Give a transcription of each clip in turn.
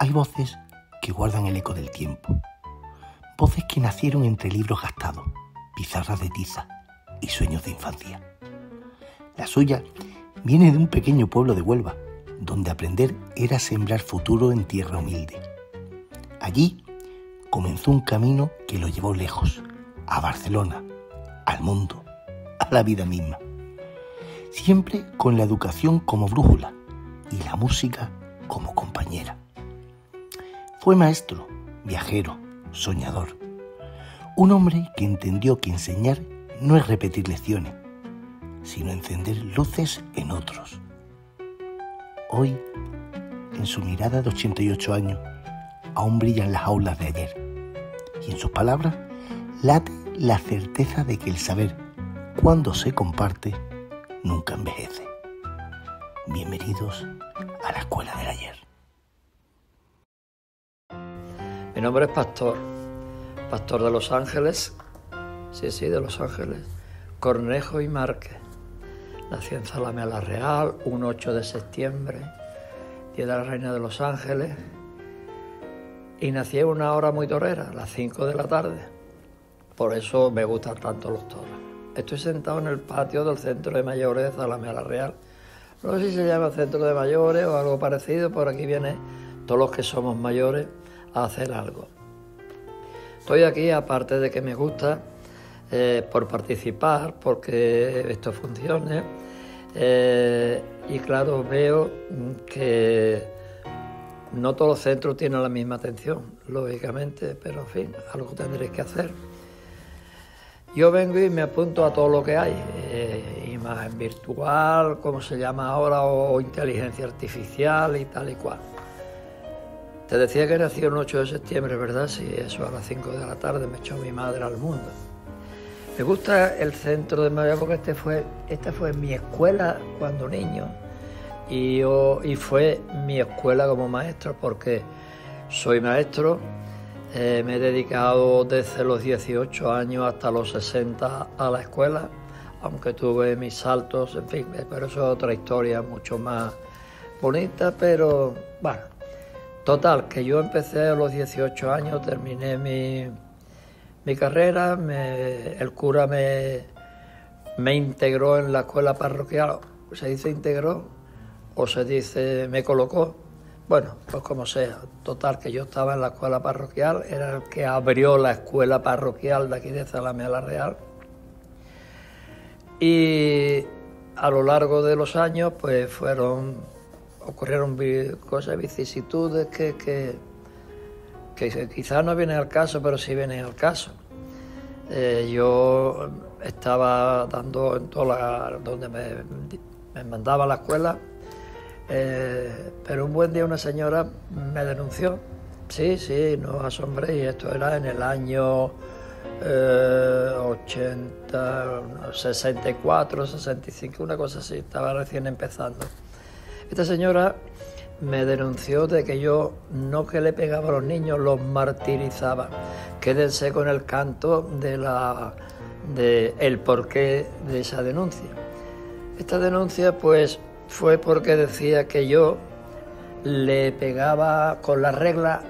Hay voces que guardan el eco del tiempo, voces que nacieron entre libros gastados, pizarras de tiza y sueños de infancia. La suya viene de un pequeño pueblo de Huelva, donde aprender era sembrar futuro en tierra humilde. Allí comenzó un camino que lo llevó lejos, a Barcelona, al mundo, a la vida misma. Siempre con la educación como brújula y la música como compañera. Fue maestro, viajero, soñador. Un hombre que entendió que enseñar no es repetir lecciones, sino encender luces en otros. Hoy, en su mirada de 88 años, aún brillan las aulas de ayer. Y en sus palabras late la certeza de que el saber, cuando se comparte, nunca envejece. Bienvenidos a la Escuela del Ayer. Mi nombre es Pastor de Los Ángeles, sí, de Los Ángeles, Cornejo y Márquez. Nací en Zalamea la Real, un 8 de septiembre, día de la Reina de Los Ángeles, y nací en una hora muy torera, a las 5 de la tarde. Por eso me gustan tanto los toros. Estoy sentado en el patio del Centro de Mayores de Zalamea la Real. No sé si se llama Centro de Mayores o algo parecido, por aquí vienen todos los que somos mayores a hacer algo. Estoy aquí, aparte de que me gusta, por participar, porque esto funcione, y claro, veo que no todos los centros tienen la misma atención, lógicamente, pero en fin, algo tendréis que hacer. Yo vengo y me apunto a todo lo que hay, imagen virtual, como se llama ahora, o inteligencia artificial y tal y cual. Te decía que nací el 8 de septiembre, ¿verdad? Sí, eso a las 5 de la tarde me echó mi madre al mundo. Me gusta el Centro de Mayores porque esta fue mi escuela cuando niño y fue mi escuela como maestro porque soy maestro. Me he dedicado desde los 18 años hasta los 60 a la escuela, aunque tuve mis saltos, en fin, pero eso es otra historia mucho más bonita, pero bueno, total, que yo empecé a los 18 años, terminé mi carrera, el cura me integró en la escuela parroquial, ¿se dice integró o se dice me colocó? Bueno, pues como sea, total, que yo estaba en la escuela parroquial, era el que abrió la escuela parroquial de aquí de Zalamea la Real. Y a lo largo de los años, pues ocurrieron cosas, vicisitudes que quizás no vienen al caso, pero sí vienen al caso. Yo estaba dando en donde me mandaba a la escuela, pero un buen día una señora me denunció. Sí, no os asombréis, esto era en el año 64, 65, una cosa así, estaba recién empezando. Esta señora me denunció de que yo no que le pegaba a los niños, los martirizaba. Quédense con el canto de el porqué de esa denuncia. Esta denuncia pues fue porque decía que yo le pegaba con la regla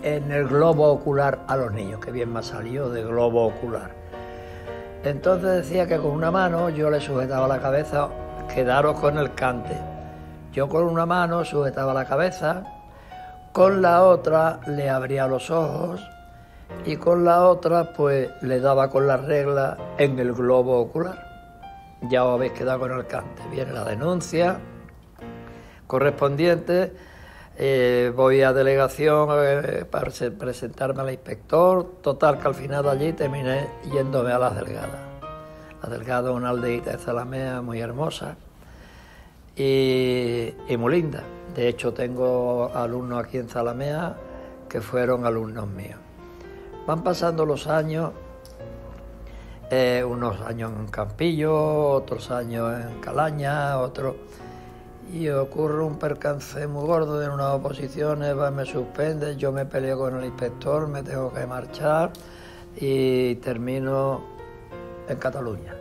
en el globo ocular a los niños, que bien me ha salido de globo ocular. Entonces decía que con una mano yo le sujetaba la cabeza, quedaros con el cante. Yo con una mano sujetaba la cabeza, con la otra le abría los ojos y con la otra pues le daba con la regla en el globo ocular. Ya os habéis quedado con el cante. Viene la denuncia correspondiente, voy a delegación para presentarme al inspector. Total, que al final de allí terminé yéndome a Las Delgadas. Las Delgadas es una aldeita de Zalamea muy hermosa y muy linda. De hecho, tengo alumnos aquí en Zalamea que fueron alumnos míos. Van pasando los años, unos años en Campillo, otros años en Calaña, otros... Y ocurre un percance muy gordo en unas oposiciones, me suspende, yo me peleo con el inspector, me tengo que marchar y termino en Cataluña.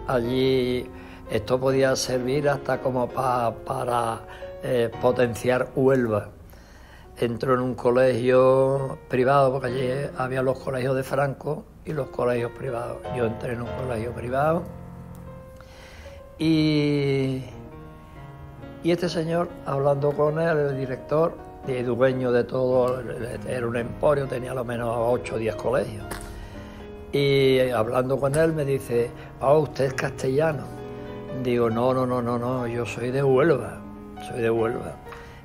Allí Esto podía servir hasta como para potenciar Huelva. Entró en un colegio privado, porque allí había los colegios de Franco y los colegios privados. Yo entré en un colegio privado y este señor, hablando con él, el director, y dueño de todo, era un emporio, tenía a lo menos 8 o 10 colegios. Y hablando con él me dice, ¿usted es castellano? Digo, no, yo soy de Huelva,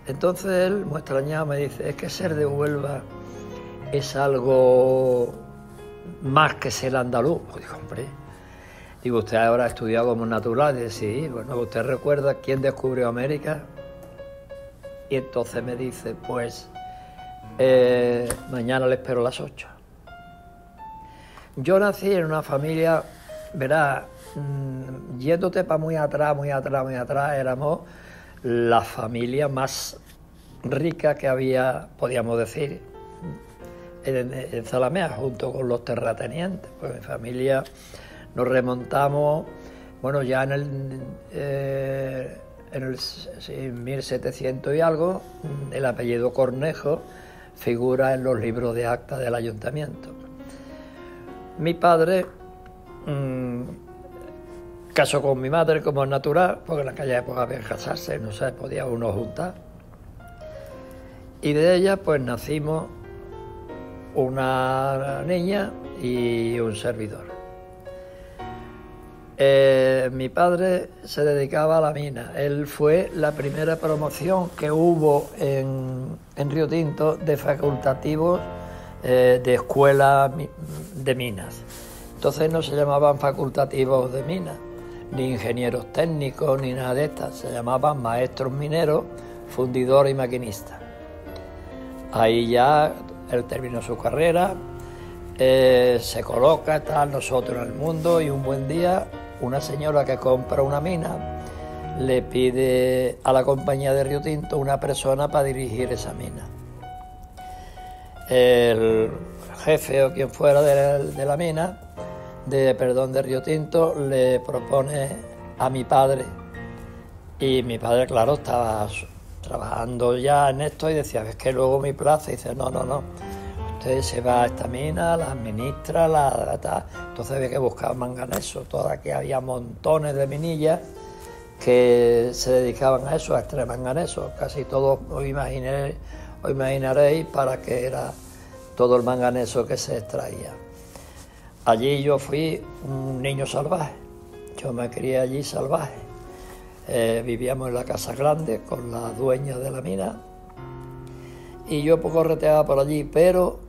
Entonces él, muy extrañado, me dice, es que ser de Huelva es algo más que ser andaluz. Pues digo, hombre, digo, usted ahora ha estudiado como natural. Y dice, sí, bueno, ¿usted recuerda quién descubrió América? Y entonces me dice, pues, mañana le espero a las 8. Yo nací en una familia, verás, yéndote para muy atrás, éramos la familia más rica que había, podíamos decir, en Zalamea, junto con los terratenientes. Pues mi familia nos remontamos, bueno, ya en el 1700 y algo, el apellido Cornejo figura en los libros de acta del ayuntamiento. Mi padre casó con mi madre como es natural, porque en aquella época había que casarse, no se podía uno juntar. Y de ella pues nacimos una niña y un servidor. Mi padre se dedicaba a la mina. Él fue la primera promoción que hubo en Río Tinto de facultativos de escuela de minas. Entonces no se llamaban facultativos de minas, ni ingenieros técnicos, ni nada de estas. Se llamaban maestros mineros, fundidores y maquinistas. Ahí ya él terminó su carrera, se coloca, está nosotros en el mundo, y un buen día una señora que compra una mina le pide a la compañía de Río Tinto una persona para dirigir esa mina. El jefe o quien fuera de la mina, de Río Tinto, le propone a mi padre, y mi padre, claro, estaba trabajando ya en esto y decía, es que luego mi plaza, y dice, no, usted se va a esta mina, la administra, entonces había que buscar manganeso. Toda que había montones de minillas que se dedicaban a eso, a extraer manganeso. Casi todos os imaginaréis para qué era todo el manganeso que se extraía. Allí yo fui un niño salvaje, yo me crié allí salvaje. Vivíamos en la casa grande con la dueña de la mina y yo poco correteaba por allí, pero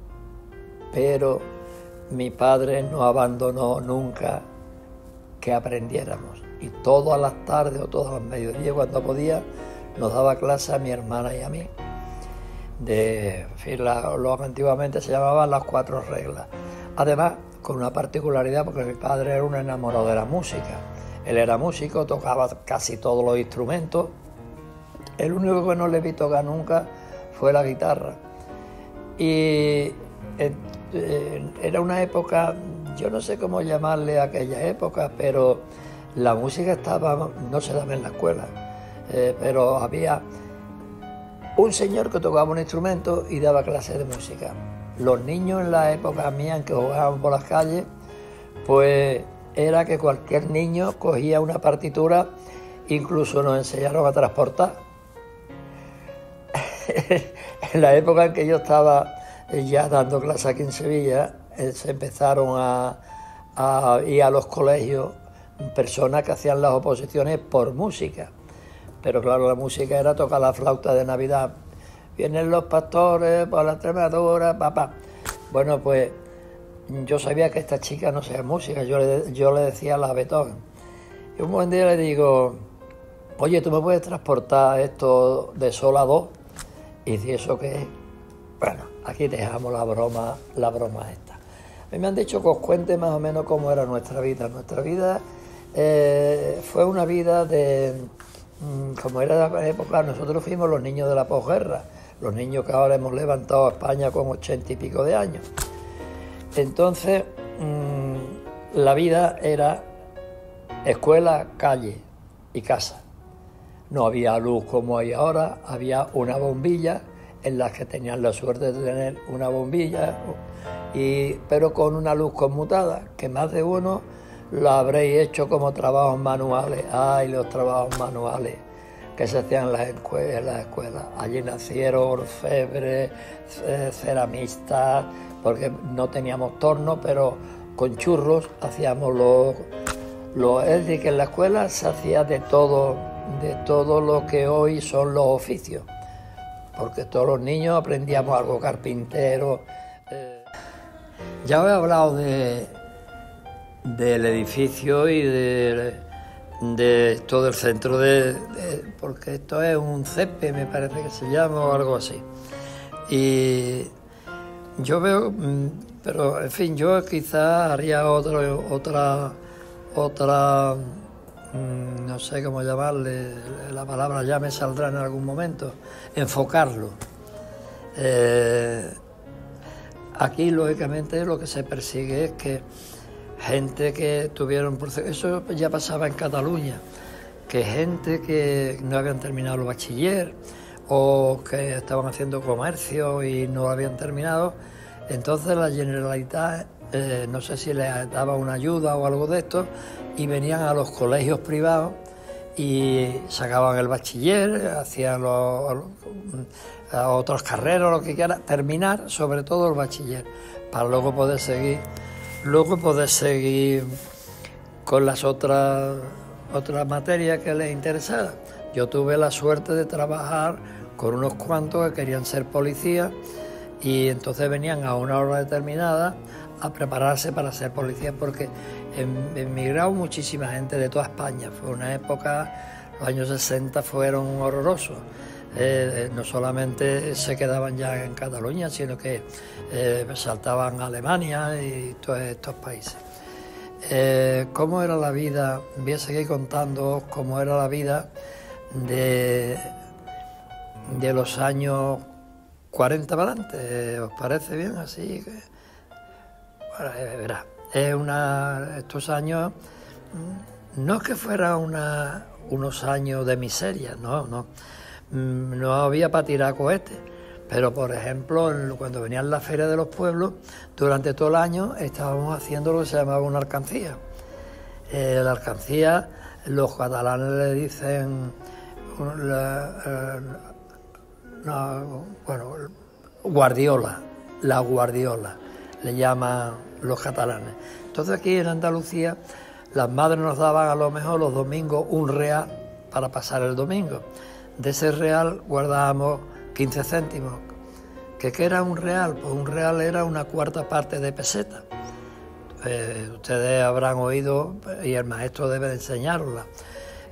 mi padre no abandonó nunca que aprendiéramos, y todas las tardes o todos los mediodías, cuando podía, nos daba clase a mi hermana y a mí. Lo que antiguamente se llamaban las 4 reglas. Además, con una particularidad, porque mi padre era un enamorado de la música. Él era músico, tocaba casi todos los instrumentos. El único que no le vi tocar nunca fue la guitarra. Y era una época, yo no sé cómo llamarle a aquella época, pero la música no se daba en la escuela, pero había un señor que tocaba un instrumento y daba clases de música. Los niños en la época mía en que jugábamos por las calles, pues era que cualquier niño cogía una partitura, incluso nos enseñaron a transportar. En la época en que yo estaba ya dando clases aquí en Sevilla, se empezaron a ir a los colegios personas que hacían las oposiciones por música. Pero claro, la música era tocar la flauta de Navidad. Vienen los pastores por la Extremadura, papá. Bueno, pues yo sabía que esta chica no sabía música, yo le decía la Beethoven. Y un buen día le digo, oye, ¿tú me puedes transportar esto de sol a do? Y dice, ¿eso qué es? Bueno, aquí dejamos la broma esta. A mí me han dicho que os cuente más o menos cómo era nuestra vida. Nuestra vida fue una vida como era la época, nosotros fuimos los niños de la posguerra, los niños que ahora hemos levantado a España con 80 y pico de años. Entonces, la vida era escuela, calle y casa. No había luz como hay ahora, había una bombilla en la que tenían la suerte de tener una bombilla, pero con una luz conmutada, que más de uno lo habréis hecho como trabajos manuales. ¡Ay, los trabajos manuales que se hacían en las escuelas! Allí nacieron orfebres, ceramistas, porque no teníamos torno, pero con churros hacíamos es decir, que en la escuela se hacía de todo lo que hoy son los oficios, porque todos los niños aprendíamos algo, carpintero. Ya os he hablado del edificio y de todo el centro, porque esto es un CEPE, me parece que se llama, o algo así. Y yo veo, pero en fin, yo quizás haría otra, no sé cómo llamarle, la palabra ya me saldrá en algún momento, enfocarlo. Aquí, lógicamente, lo que se persigue es que gente que tuvieron... Eso ya pasaba en Cataluña, que gente que no habían terminado el bachiller o que estaban haciendo comercio y no lo habían terminado, entonces la Generalitat, no sé si les daba una ayuda o algo de esto, y venían a los colegios privados y sacaban el bachiller, hacían otras carreras, lo que quiera, terminar sobre todo el bachiller, para luego poder seguir con las otras materias que les interesaban. Yo tuve la suerte de trabajar con unos cuantos que querían ser policías y entonces venían a una hora determinada a prepararse para ser policías, porque emigraron muchísima gente de toda España. Fue una época, los años 60 fueron horrorosos. No solamente se quedaban ya en Cataluña, sino que saltaban a Alemania y todos estos países. ¿Cómo era la vida? Voy a seguir contando cómo era la vida de los años 40 para adelante. ¿Os parece bien así? Bueno, verá, estos años no es que fueran unos años de miseria, no había para tirar cohetes, pero por ejemplo cuando venían las ferias de los pueblos, durante todo el año estábamos haciendo lo que se llamaba una alcancía. La alcancía, los catalanes le dicen guardiola, la guardiola le llaman los catalanes. Entonces aquí en Andalucía las madres nos daban a lo mejor los domingos un real para pasar el domingo. De ese real guardábamos 15 céntimos. ¿Qué era un real? Pues un real era una cuarta parte de peseta. Ustedes habrán oído, y el maestro debe de enseñarla,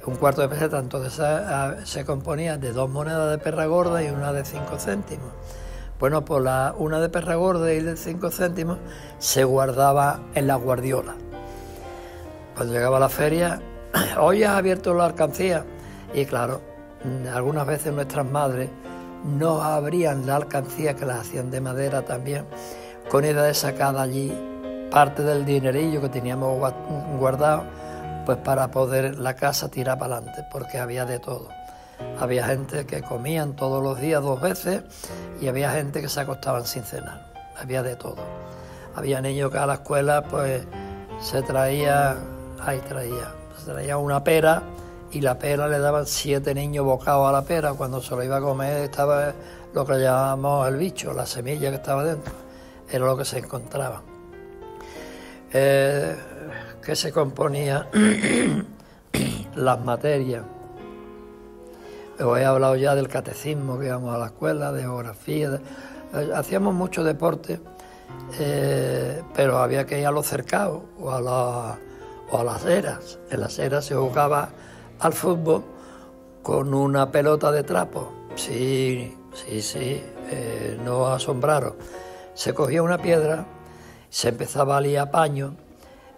un cuarto de peseta. Entonces se componía de 2 monedas de perra gorda y una de 5 céntimos. Bueno, pues una de perra gorda y de 5 céntimos se guardaba en la guardiola. Cuando llegaba la feria, hoy has abierto la alcancía. Y claro, algunas veces nuestras madres nos abrían la alcancía, que las hacían de madera también, con idea de sacar allí parte del dinerillo que teníamos guardado, pues para poder la casa tirar para adelante, porque había de todo. Había gente que comían todos los días 2 veces y había gente que se acostaban sin cenar. Había de todo. Había niños que a la escuela pues se traía una pera, y la pera le daban 7 niños bocados a la pera. Cuando se lo iba a comer estaba lo que llamábamos el bicho, la semilla que estaba dentro. Era lo que se encontraba. Que se componía las materias. Os he hablado ya del catecismo, que íbamos a la escuela, de geografía. Hacíamos mucho deporte, pero había que ir a los cercados o a las eras. En las eras se jugaba al fútbol con una pelota de trapo. Sí, no os asombraros. Se cogía una piedra, se empezaba a liar paño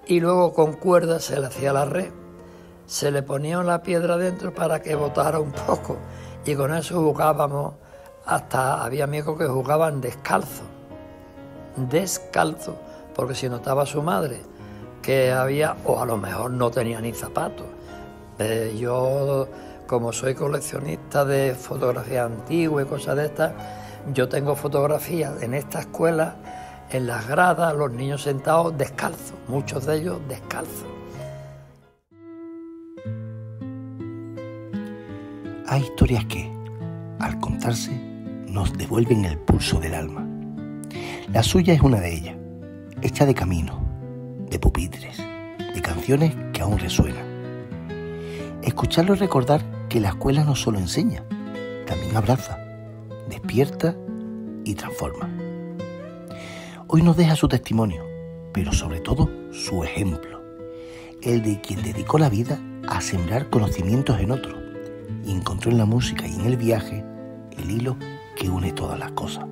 y luego con cuerdas se le hacía la red. Se le ponía la piedra dentro para que botara un poco y con eso jugábamos. Hasta había amigos que jugaban descalzo, porque si notaba su madre que había, o a lo mejor no tenía ni zapatos. Yo, como soy coleccionista de fotografía antigua y cosas de estas, yo tengo fotografías en esta escuela, en las gradas, los niños sentados descalzos, muchos de ellos descalzos. Hay historias que, al contarse, nos devuelven el pulso del alma. La suya es una de ellas, hecha de camino, de pupitres, de canciones que aún resuenan. Escucharlo es recordar que la escuela no solo enseña, también abraza, despierta y transforma. Hoy nos deja su testimonio, pero sobre todo su ejemplo, el de quien dedicó la vida a sembrar conocimientos en otros y encontró en la música y en el viaje el hilo que une todas las cosas.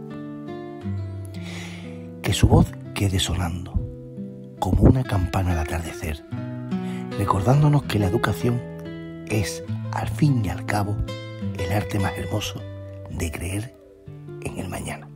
Que su voz quede sonando como una campana al atardecer, recordándonos que la educación es, al fin y al cabo, el arte más hermoso de creer en el mañana.